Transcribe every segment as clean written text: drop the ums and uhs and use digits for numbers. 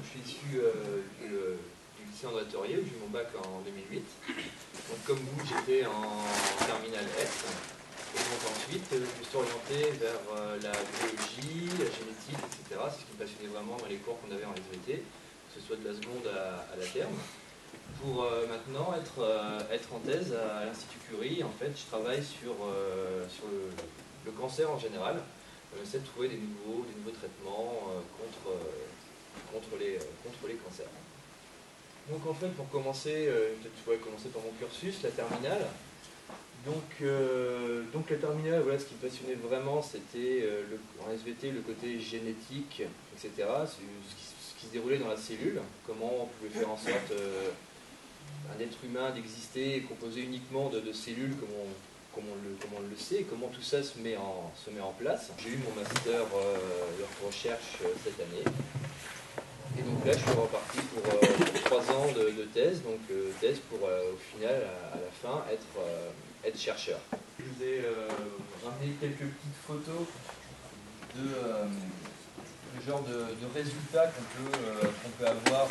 je suis issu du lycée André Theuriet, où j'ai eu mon bac en 2008. Donc comme vous, j'étais en terminale S. Et donc ensuite, je me suis orienté vers la biologie, la génétique, etc. C'est ce qui me passionnait vraiment dans les cours qu'on avait en SVT, que ce soit de la seconde à la terme. Pour maintenant être en thèse à l'Institut Curie, en fait, je travaille sur le cancer en général. On essaie de trouver des nouveaux traitements contre les cancers. Donc en fait, pour commencer, peut-être je pourrais commencer par mon cursus, la terminale. Donc la terminale, voilà, ce qui me passionnait vraiment, c'était en SVT le côté génétique, etc. Ce qui se déroulait dans la cellule, comment on pouvait faire en sorte un être humain d'exister composé uniquement de cellules comme on le sait, comment tout ça se met en place. J'ai eu mon master de recherche cette année. Et donc là, je suis reparti pour 3 ans de thèse, donc thèse pour au final, à la fin, être chercheur. Je vous ai ramené quelques petites photos de genre de résultats qu'on peut avoir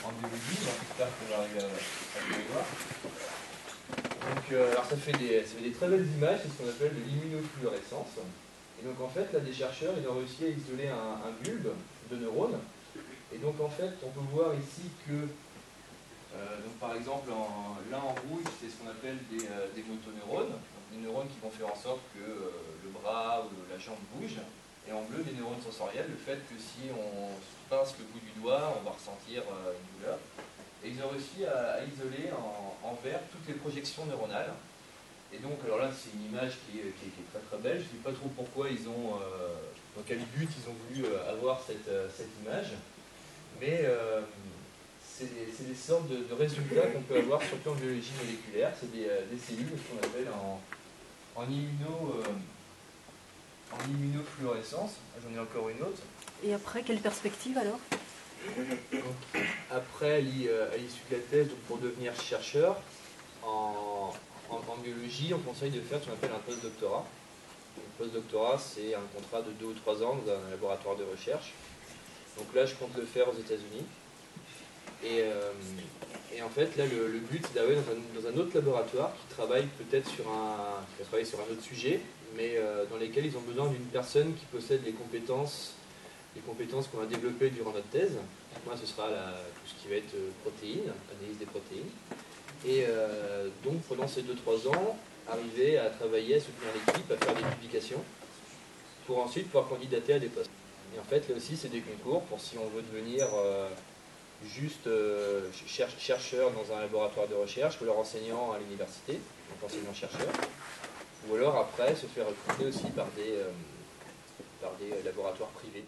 en biologie. J'espère qu'on va arriver à le voir. Donc, alors ça fait des très belles images, c'est ce qu'on appelle de l'immunofluorescence. Et donc en fait, là, des chercheurs, ils ont réussi à isoler un bulbe de neurones. Et donc en fait, on peut voir ici que, donc, par exemple, là en rouge, c'est ce qu'on appelle des motoneurones, donc des neurones qui vont faire en sorte que le bras ou la jambe bouge. Et en bleu, des neurones sensoriels, le fait que si on pince le bout du doigt, on va ressentir une douleur. Et ils ont réussi à isoler en vert toutes les projections neuronales. Et donc, alors là, c'est une image qui est très très belle. Je ne sais pas trop pourquoi dans quel but ils ont voulu avoir cette image. Mais c'est des sortes de résultats qu'on peut avoir surtout en biologie moléculaire. C'est des cellules, ce qu'on appelle en immunofluorescence. J'en ai encore une autre. Et après, quelle perspective alors? Donc, après, à l'issue de la thèse, donc pour devenir chercheur, en biologie, on conseille de faire ce qu'on appelle un post-doctorat. Le post-doctorat, c'est un contrat de 2 ou 3 ans dans un laboratoire de recherche. Donc là, je compte le faire aux États-Unis. Et en fait, là, le but, c'est d'aller dans un autre laboratoire qui travaille peut-être sur un autre sujet, mais dans lesquels ils ont besoin d'une personne qui possède les compétences qu'on a développées durant notre thèse. Moi, ce sera tout ce qui va être protéines, analyse des protéines. Et donc, pendant ces 2-3 ans, arriver à travailler, à soutenir l'équipe, à faire des publications, pour ensuite pouvoir candidater à des postes. Et en fait, là aussi, c'est des concours pour si on veut devenir juste chercheur dans un laboratoire de recherche ou leur enseignant à l'université, donc enseignant-chercheur, ou alors après se faire recruter aussi par des laboratoires privés.